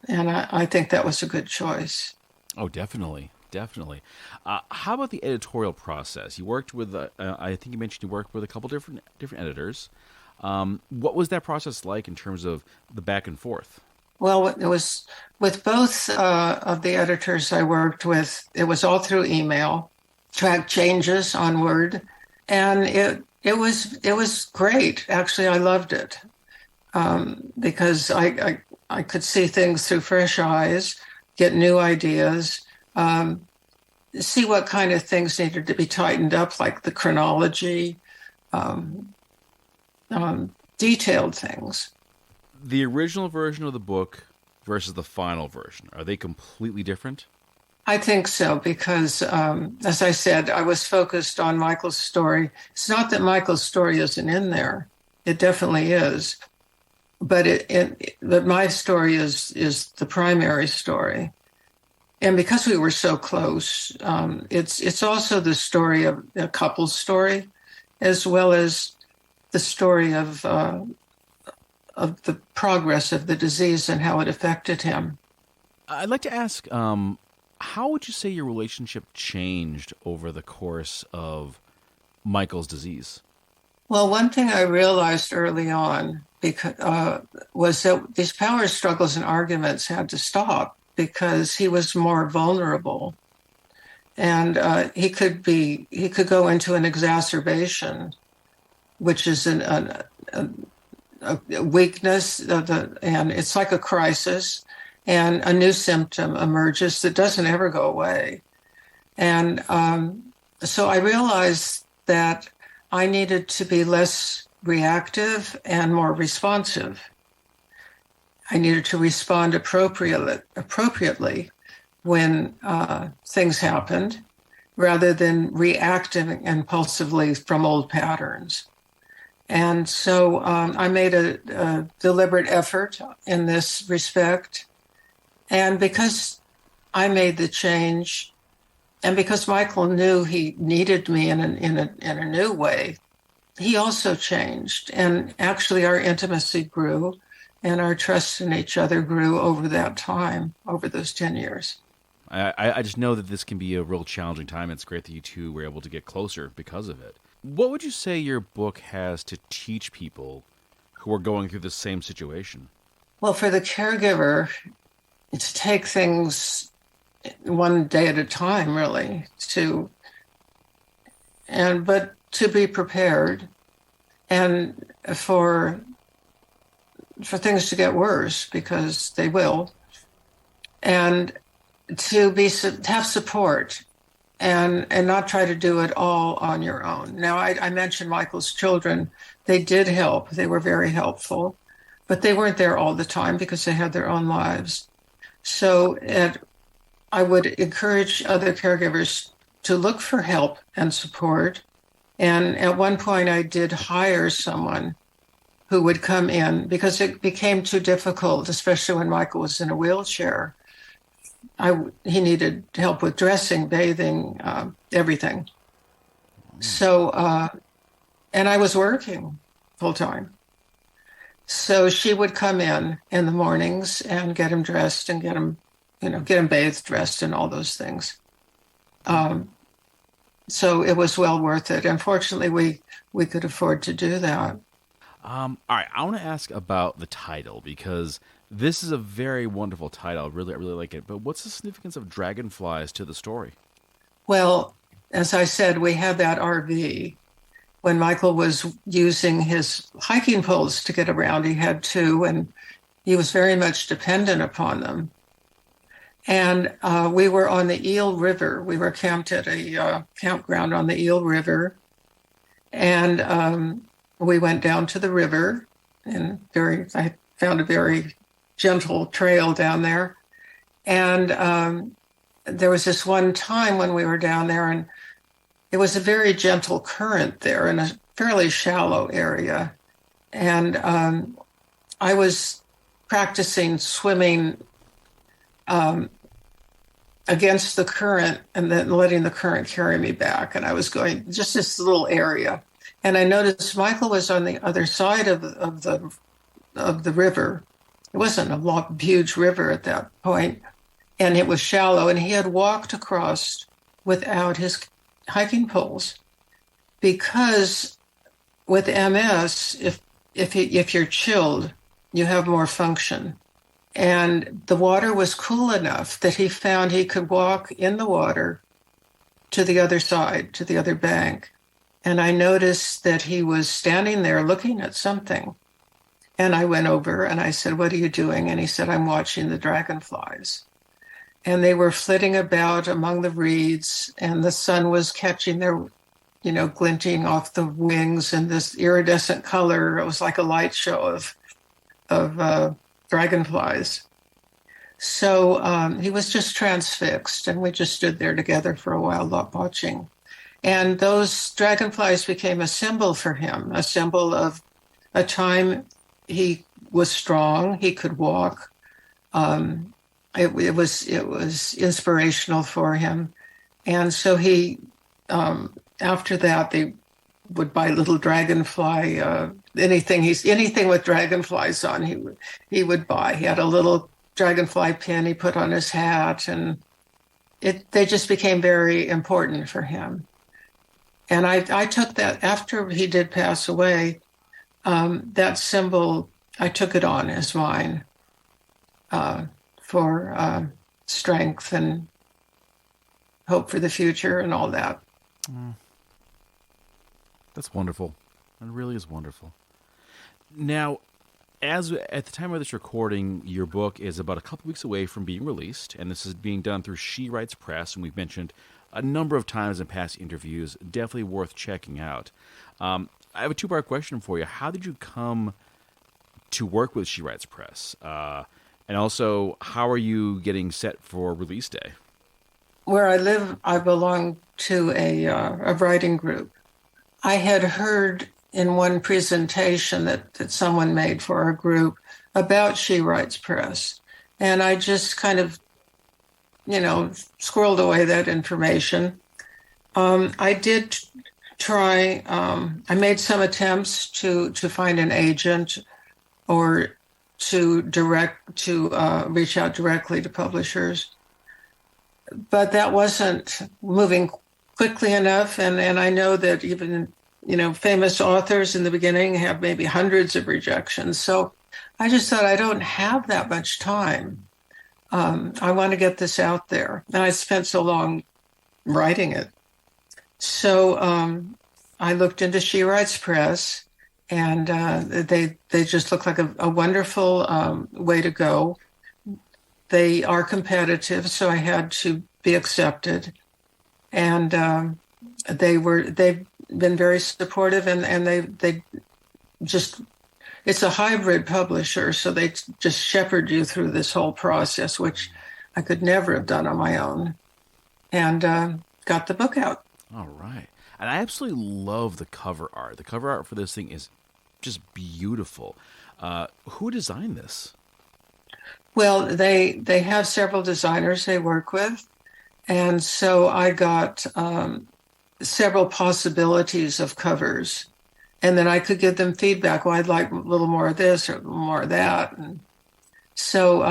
I think that was a good choice. Oh, definitely. Definitely. How about the editorial process? You worked with, I think you mentioned you worked with a couple different editors. What was that process like in terms of the back and forth? Well, it was with both of the editors I worked with. It was all through email, track changes on Word, and it was great. Actually, I loved it because I could see things through fresh eyes, get new ideas, see what kind of things needed to be tightened up, like the chronology, detailed things. The original version of the book versus the final version, are they completely different? I think so, because as I said, I was focused on Michael's story. It's not that Michael's story isn't in there. It definitely is. But but my story is the primary story. And because we were so close, it's also the story of a couple's story, as well as the story of the progress of the disease and how it affected him. I'd like to ask, how would you say your relationship changed over the course of Michael's disease? Well, one thing I realized early on was that these power struggles and arguments had to stop because he was more vulnerable, and he could go into an exacerbation, which is a weakness and it's like a crisis, and a new symptom emerges that doesn't ever go away. And so I realized that I needed to be less reactive and more responsive. I needed to respond appropriately when things happened, rather than reacting impulsively from old patterns. And so I made a deliberate effort in this respect. And because I made the change, and because Michael knew he needed me in a new way, he also changed. And actually our intimacy grew and our trust in each other grew over that time, over those 10 years. I just know that this can be a real challenging time. It's great that you two were able to get closer because of it. What would you say your book has to teach people who are going through the same situation? Well, for the caregiver, to take things one day at a time, really, but to be prepared, and for things to get worse, because they will, and to have support, and not try to do it all on your own. Now, I mentioned Michael's children. They did help. They were very helpful, but they weren't there all the time because they had their own lives. So I would encourage other caregivers to look for help and support. And at one point, I did hire someone who would come in because it became too difficult, especially when Michael was in a wheelchair. He needed help with dressing, bathing, everything. So, and I was working full time. So she would come in the mornings and get him dressed and get him bathed, dressed, and all those things. So it was well worth it. Unfortunately, we could afford to do that. All right, I want to ask about the title, because this is a very wonderful title. I really like it. But what's the significance of Dragonflies to the story? Well, as I said, we had that RV. When Michael was using his hiking poles to get around, he had two, and he was very much dependent upon them. And we were on the Eel River. We were camped at a campground on the Eel River. And we went down to the river, and I found a very gentle trail down there. And there was this one time when we were down there, and it was a very gentle current there in a fairly shallow area. And I was practicing swimming against the current and then letting the current carry me back. And I was going just this little area. And I noticed Michael was on the other side of the river. It wasn't a huge river at that point, and it was shallow. And he had walked across without his hiking poles, because with MS, if you're chilled, you have more function. And the water was cool enough that he found he could walk in the water to the other side, to the other bank. And I noticed that he was standing there looking at something. And I went over and I said, "What are you doing?" And he said, "I'm watching the dragonflies." And they were flitting about among the reeds, and the sun was catching their, glinting off the wings in this iridescent color. It was like a light show of dragonflies. So he was just transfixed, and we just stood there together for a while watching. And those dragonflies became a symbol for him, a symbol of a time he was strong, he could walk. It was inspirational for him. And so he, after that, they would buy little dragonfly, anything with dragonflies on, he would buy. He had a little dragonfly pin he put on his hat, and they just became very important for him. And I took that after he did pass away, that symbol, I took it on as mine for strength and hope for the future and all that. That's wonderful. It really is wonderful. Now, as at the time of this recording, your book is about a couple weeks away from being released, and this is being done through She Writes Press, and we've mentioned a number of times in past interviews. Definitely worth checking out. I have a two-part question for you. How did you come to work with She Writes Press? And also, how are you getting set for release day? Where I live, I belong to a writing group. I had heard in one presentation that someone made for our group about She Writes Press. And I just kind of, squirreled away that information. I did try, I made some attempts to find an agent or to reach out directly to publishers. But that wasn't moving quickly enough. And I know that even, famous authors in the beginning have maybe hundreds of rejections. So I just thought, I don't have that much time. I want to get this out there. And I spent so long writing it. So I looked into She Writes Press, and they just look like a wonderful way to go. They are competitive, so I had to be accepted. And they've been very supportive, and they just, it's a hybrid publisher, so they just shepherd you through this whole process, which I could never have done on my own, and got the book out. All right. And I absolutely love the cover art. The cover art for this thing is just beautiful. Who designed this? Well, they have several designers they work with. And so I got several possibilities of covers. And then I could give them feedback. Well, I'd like a little more of this or a little more of that. And so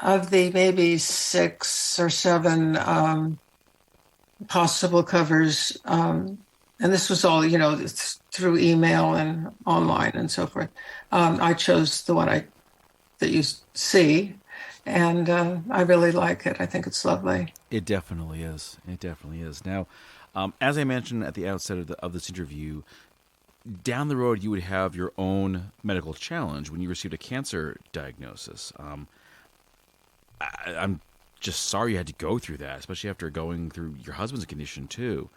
of the maybe 6 or 7 possible covers, and this was all, through email and online and so forth, I chose the one that you see. And I really like it. I think it's lovely. It definitely is. It definitely is. Now, as I mentioned at the outset of this interview, down the road you would have your own medical challenge when you received a cancer diagnosis. I'm just sorry you had to go through that, especially after going through your husband's condition too.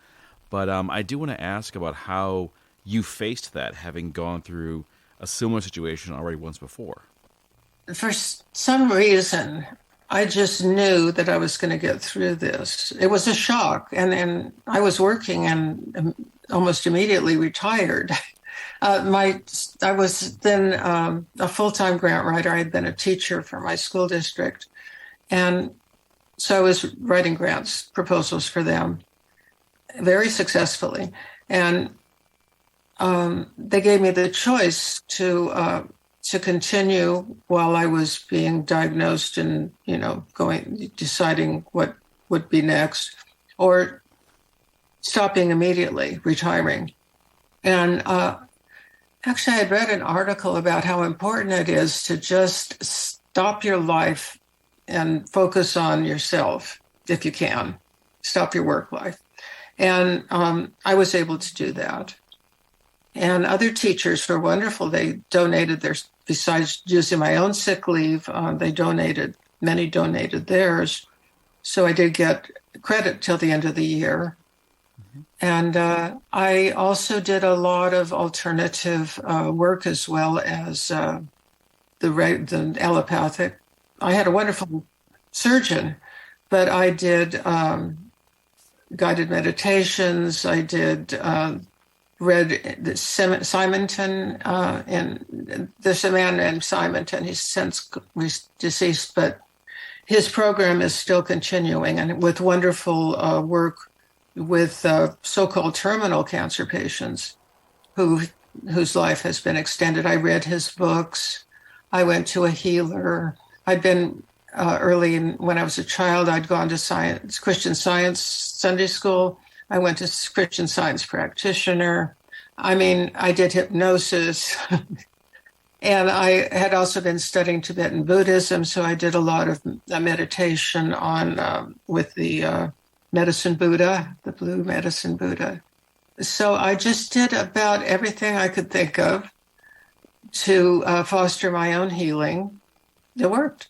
But I do want to ask about how you faced that, having gone through a similar situation already once before. For some reason, I just knew that I was going to get through this. It was a shock. And I was working and almost immediately retired. I was then a full-time grant writer. I had been a teacher for my school district. And so I was writing grants, proposals for them very successfully. And they gave me the choice to continue while I was being diagnosed and, deciding what would be next, or stopping immediately, retiring. And actually, I had read an article about how important it is to just stop your life and focus on yourself if you can. Stop your work life. And I was able to do that. And other teachers were wonderful. They donated besides using my own sick leave, many donated theirs. So I did get credit till the end of the year. Mm-hmm. And I also did a lot of alternative work as well as the allopathic. I had a wonderful surgeon, but I did guided meditations. I did read Simonton, and there's a man named Simonton. He's since deceased, but his program is still continuing, and with wonderful work with so-called terminal cancer patients whose life has been extended. I read his books. I went to a healer. I'd been when I was a child, I'd gone to Christian Science Sunday school. I went to Christian Science practitioner. I mean, I did hypnosis. And I had also been studying Tibetan Buddhism, so I did a lot of meditation with the medicine Buddha, the blue medicine Buddha. So I just did about everything I could think of to foster my own healing. It worked.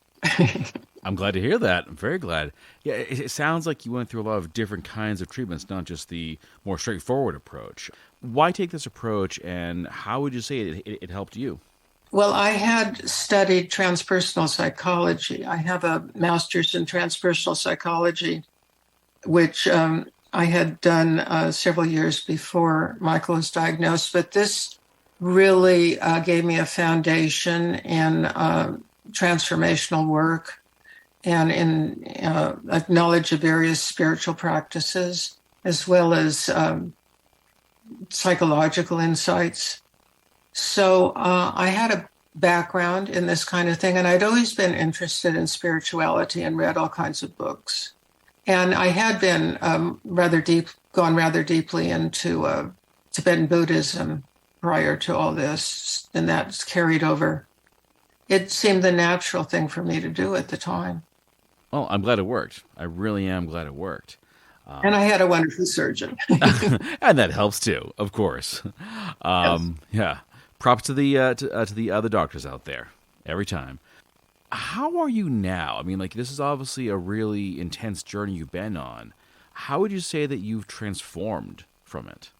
I'm glad to hear that. I'm very glad. Yeah, it sounds like you went through a lot of different kinds of treatments, not just the more straightforward approach. Why take this approach, and how would you say it helped you? Well, I had studied transpersonal psychology. I have a master's in transpersonal psychology, which I had done several years before Michael was diagnosed. But this really gave me a foundation in transformational work and in knowledge of various spiritual practices, as well as psychological insights. So I had a background in this kind of thing, and I'd always been interested in spirituality and read all kinds of books. And I had been gone rather deeply into Tibetan Buddhism prior to all this, and that's carried over. It seemed the natural thing for me to do at the time. Well, I'm glad it worked. I really am glad it worked. And I had a wonderful surgeon. And that helps too, of course. Yes. Yeah. Props to the other doctors out there every time. How are you now? I mean, like, this is obviously a really intense journey you've been on. How would you say that you've transformed from it?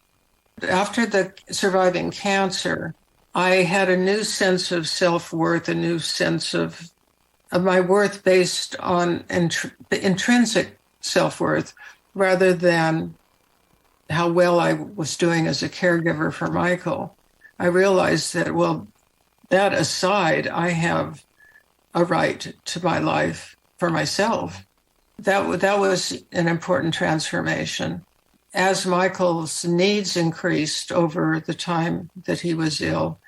After the surviving cancer, I had a new sense of self-worth, a new sense of my worth based on intrinsic self-worth rather than how well I was doing as a caregiver for Michael. I realized that, well, that aside, I have a right to my life for myself. That was an important transformation. As Michael's needs increased over the time that he was ill,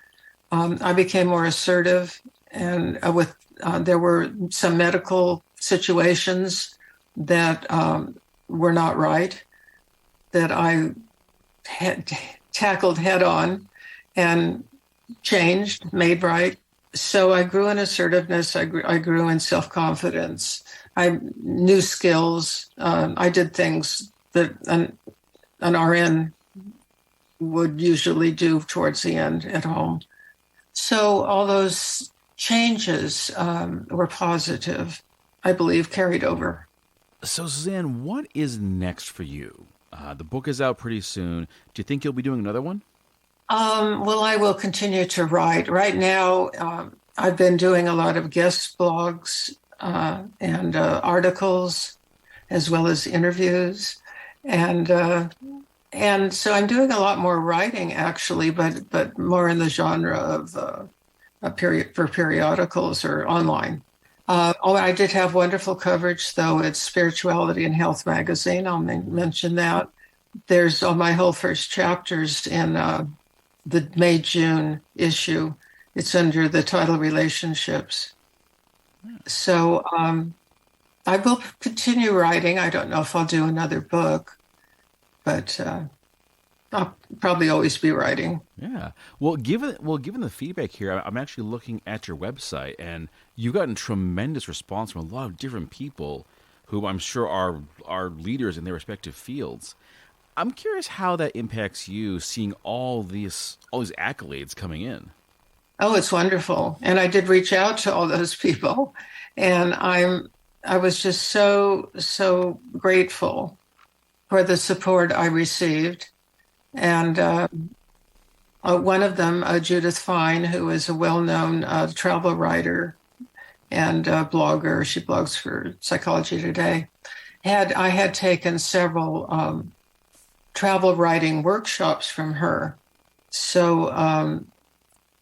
I became more assertive, and there were some medical situations that were not right that I had tackled head on and changed, made right. So I grew in assertiveness. I grew in self-confidence. I knew skills. I did things that an RN would usually do towards the end at home. So all those changes were positive, I believe, carried over. So, Suzanne, what is next for you? The book is out pretty soon. Do you think you'll be doing another one? Well, I will continue to write. Right now, I've been doing a lot of guest blogs and articles, as well as interviews, and so I'm doing a lot more writing, actually, but more in the genre of for periodicals or online. I did have wonderful coverage, though. It's Spirituality and Health magazine. I'll mention that. There's all my whole first chapters in the May-June issue. It's under the title Relationships. So I will continue writing. I don't know if I'll do another book, but I'll probably always be writing. Yeah. Well, given the feedback here, I'm actually looking at your website, and you've gotten tremendous response from a lot of different people who I'm sure are leaders in their respective fields. I'm curious how that impacts you, seeing all these accolades coming in. Oh, it's wonderful. And I did reach out to all those people, and I was just so grateful for the support I received. And one of them, Judith Fine, who is a well-known travel writer and blogger. She blogs for Psychology Today. I had taken several travel writing workshops from her. So,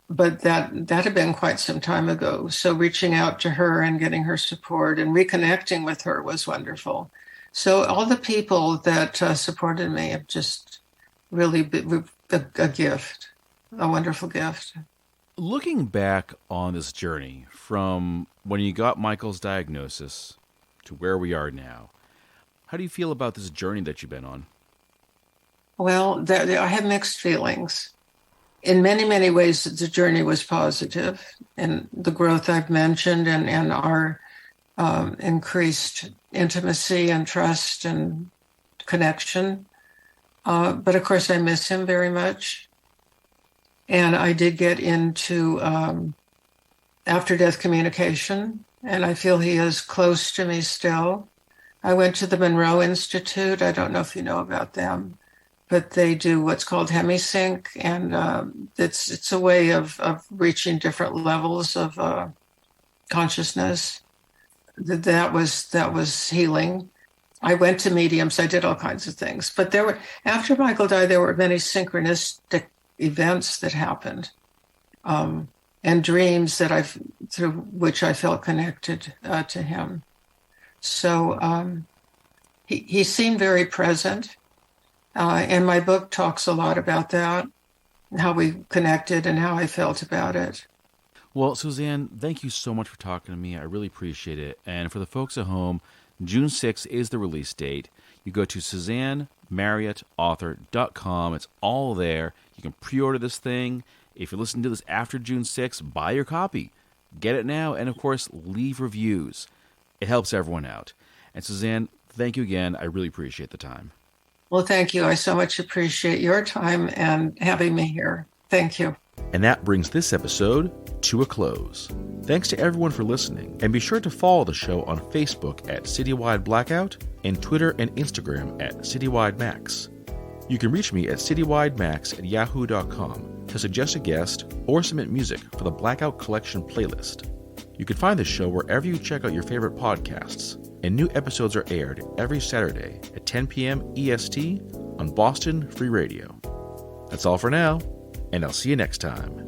but that had been quite some time ago. So reaching out to her and getting her support and reconnecting with her was wonderful. So all the people that supported me have just really been a gift, a wonderful gift. Looking back on this journey from when you got Michael's diagnosis to where we are now, how do you feel about this journey that you've been on? Well, I have mixed feelings. In many, many ways, the journey was positive, and the growth I've mentioned and our increased intimacy and trust and connection. But of course, I miss him very much. And I did get into after-death communication, and I feel he is close to me still. I went to the Monroe Institute. I don't know if you know about them, but they do what's called hemisync, and it's a way of reaching different levels of consciousness. That was healing. I went to mediums. I did all kinds of things. But after Michael died, there were many synchronistic events that happened, and dreams through which I felt connected to him. So he seemed very present. And my book talks a lot about that, how we connected and how I felt about it. Well, Suzanne, thank you so much for talking to me. I really appreciate it. And for the folks at home, June 6th is the release date. You go to SuzanneMarriottAuthor.com. It's all there. You can pre-order this thing. If you listen to this after June 6th, buy your copy. Get it now. And, of course, leave reviews. It helps everyone out. And, Suzanne, thank you again. I really appreciate the time. Well, thank you. I so much appreciate your time and having me here. Thank you. And that brings this episode to a close. Thanks to everyone for listening, and be sure to follow the show on Facebook at Citywide Blackout and Twitter and Instagram at CitywideMax. You can reach me at citywidemax@yahoo.com to suggest a guest or submit music for the Blackout Collection playlist. You can find the show wherever you check out your favorite podcasts, and new episodes are aired every Saturday at 10 p.m. EST on Boston Free Radio. That's all for now, and I'll see you next time.